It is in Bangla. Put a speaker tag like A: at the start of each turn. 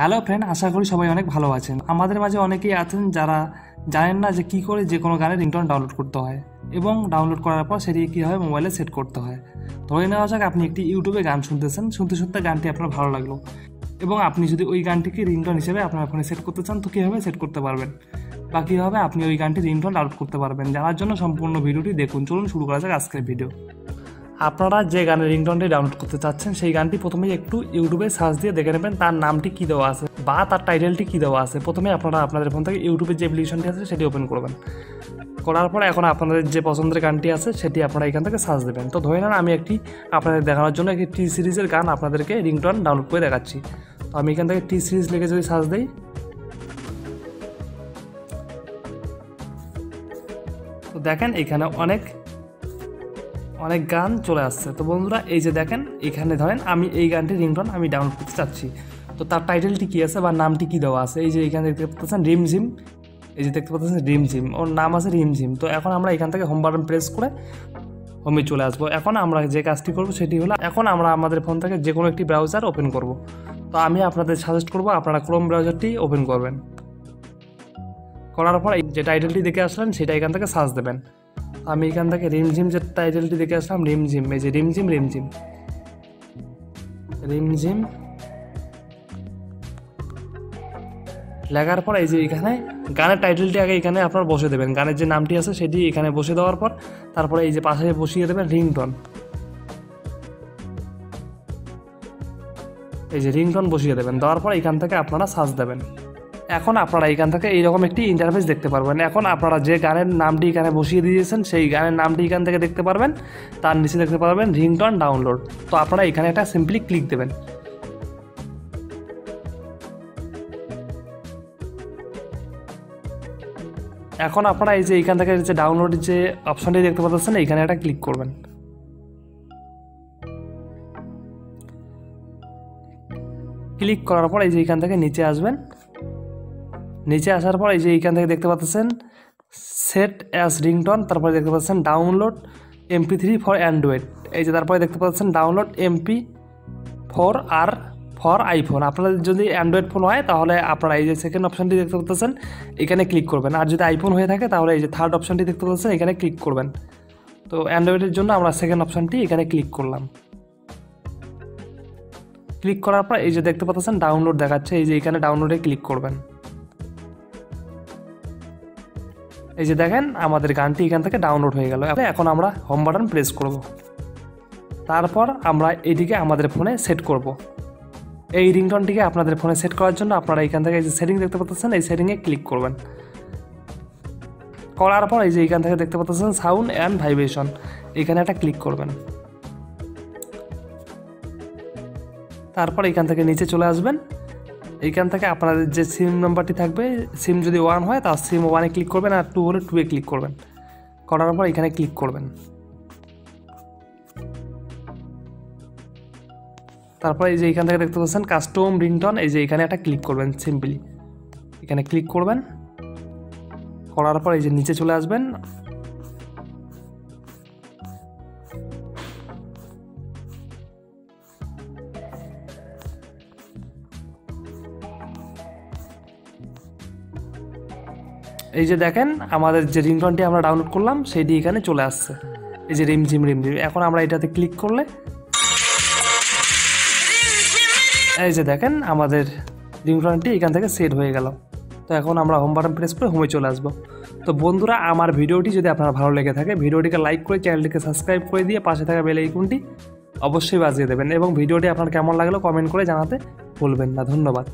A: হ্যালো ফ্রেন্ড, আশা করি সবাই অনেক ভালো আছেন। আমাদের মাঝে অনেকেই আছেন যারা জানেন না যে কী করে যে কোনো গানের রিংটোন ডাউনলোড করতে হয় এবং ডাউনলোড করার পর সেটি কীভাবে মোবাইলে সেট করতে হয়। ধরে নেওয়া যাক আপনি একটি ইউটিউবে গান শুনতেছেন, শুনতে শুনতে গানটি আপনার ভালো লাগলো এবং আপনি যদি ওই গানটিকে রিংটোন হিসেবে আপনার ফোনে সেট করতে চান তো কীভাবে সেট করতে পারবেন বা কীভাবে আপনি ওই গানটি রিংটোন ডাউনলোড করতে পারবেন, জানার জন্য সম্পূর্ণ ভিডিওটি দেখুন। চলুন শুরু করা যাক আজকের ভিডিও। আপনারা যে গানের রিংটোনটি ডাউনলোড করতে চাচ্ছেন সেই গানটি প্রথমেই একটু ইউটিউবে সার্চ দিয়ে দেখে নেবেন তার নামটি কী দেওয়া আছে বা তার টাইটেলটি কী দেওয়া আছে। প্রথমে আপনারা আপনাদের ফোন থেকে ইউটিউবের যে অ্যাপ্লিকেশনটি আছে সেটি ওপেন করবেন। করার পরে এখন আপনাদের যে পছন্দের গানটি আছে সেটি আপনারা এখান থেকে সার্চ দেবেন। তো ধরে নেন আমি একটি আপনাদের দেখানোর জন্য একটি টি সিরিজের গান আপনাদেরকে রিংটোন ডাউনলোড করে দেখাচ্ছি। তো আমি এখান থেকে টি সিরিজ লিখে যদি সার্চ দিই তো দেখেন এখানে অনেক গান চলে আসছে। তো বন্ধুরা এই যে দেখেন এখানে ধরেন আমি এই গানটি রিংটোন আমি ডাউনলোড করতে চাচ্ছি, তো তার টাইটেলটি কী আছে বা নামটি কী দেওয়া আছে। এই যে এখানে দেখতে পাচ্ছেন রিমঝিম, এই যে দেখতে পাচ্ছেন রিমঝিম, ওর নাম আছে রিমঝিম। তো এখন আমরা এখান থেকে হোম বাটন প্রেস করে হোমে চলে আসবো। এখন আমরা যে কাজটি করব সেটি হলো এখন আমরা আমাদের ফোন থেকে যে কোনো একটি ব্রাউজার ওপেন করব। তো আমি আপনাদের সাজেস্ট করব আপনারা ক্রোম ব্রাউজারটি ওপেন করবেন। করার পর যে টাইটেলটি দেখে আসলেন সেটা এখান থেকে সার্চ দেবেন। আমি এখান থেকে রিমঝিম যে টাইটেলটি দেখে আসলাম রিমঝিম, এই যে রিমঝিম রিমঝিম রিমঝিম লেখার পর এই যে এখানে গানের টাইটেলটি আগে এখানে আপনার বসে দেবেন, গানের যে নামটি আছে সেটি এখানে বসে দেওয়ার পর তারপরে এই যে পাশে বসিয়ে দেবেন রিংটোন, এই যে রিংটোন বসিয়ে দেবেন। দেওয়ার পর এখান থেকে আপনারা সার্চ দেবেন। এখন আপনারা এখান থেকে এইরকম একটি ইন্টারফেস দেখতে পারবেন। এখন আপনারা যে গানের নামটি এখানে বসিয়ে দিয়েছেন সেই গানের নামটি এখান থেকে দেখতে পারবেন, তার নিচে দেখতে পারবেন রিংটোন ডাউনলোড। তো আপনারা এখানে একটা সিম্পলি ক্লিক দেবেন। এখন আপনারা এই যে এইখান থেকে যে ডাউনলোডের যে অপশনটি দেখতে পাচ্ছেন এইখানে একটা ক্লিক করবেন। ক্লিক করার পর এই যে এইখান থেকে নিচে আসবেন। নিচে আসার পর এই যে এইখান থেকে দেখতে পাচ্ছেন সেট অ্যাজ রিংটোন, তারপরে দেখতে পাচ্ছেন ডাউনলোড MP3 ফর অ্যান্ড্রয়েড, এই যে তারপরে দেখতে পাচ্ছেন download MP4 R for iPhone. আপনাদের যদি অ্যান্ড্রয়েড ফোন হয় তাহলে আপনারা এই যে সেকেন্ড অপশানটি দেখতে পাচ্ছেন এখানে ক্লিক করবেন, আর যদি আইফোন হয়ে থাকে তাহলে এই যে থার্ড অপশানটি দেখতে পাচ্ছেন এখানে ক্লিক করবেন। তো অ্যান্ড্রয়েডের জন্য আমরা সেকেন্ড অপশানটি এখানে ক্লিক করলাম। ক্লিক করার পর এই যে দেখতে পাচ্ছেন ডাউনলোড দেখাচ্ছে, এই যে এখানে ডাউনলোডে ক্লিক করবেন। এই যে দেখেন আমাদের গানটি এখান থেকে ডাউনলোড হয়ে গেল। এখন আমরা হোম বাটন প্রেস করব, তারপর আমরা এটিকে আমাদের ফোনে সেট করব। এই রিংটোনটিকে আপনাদের ফোনে সেট করার জন্য আপনারা এখান থেকে এই যে সেটিং দেখতে পাচ্ছেন এই সেটিংয়ে ক্লিক করবেন। করার পর এই যে এখান থেকে দেখতে পাচ্ছেন সাউন্ড অ্যান্ড ভাইব্রেশন, এখানে একটা ক্লিক করবেন। তারপর এখান থেকে নিচে চলে আসবেন। এইখান থেকে আপনাদের যে সিম নাম্বারটি থাকবে, সিম যদি 1 হয় তার সিম 1-এ ক্লিক করবেন, আর 2 হলে 2-এ ক্লিক করবেন। করার পর এখানে ক্লিক করবেন। তারপর এই যে এখান থেকে দেখতে পাচ্ছেন কাস্টম রিংটোন, এই যে এখানে একটা ক্লিক করবেন। সিম্পলি এখানে ক্লিক করবেন। করার পর এই যে নিচে চলে আসবেন। এই যে দেখেন আমাদের যে রিংটোনটি আমরা ডাউনলোড করলাম সেটি এখানে চলে আসছে, এই যে রিমঝিম রিমঝিম। এখন আমরা এটাতে ক্লিক করলে এই যে দেখেন আমাদের রিংটোনটি এখান থেকে সেট হয়ে গেল। তো এখন আমরা হোম বাটন প্রেস করে হোমে চলে আসবো। তো বন্ধুরা আমার ভিডিওটি যদি আপনার ভালো লেগে থাকে ভিডিওটিকে লাইক করে চ্যানেলটিকে সাবস্ক্রাইব করে দিয়ে পাশে থাকা বেল আইকনটি অবশ্যই বাজিয়ে দেবেন এবং ভিডিওটি আপনার কেমন লাগলো কমেন্ট করে জানাতে ভুলবেন না। ধন্যবাদ।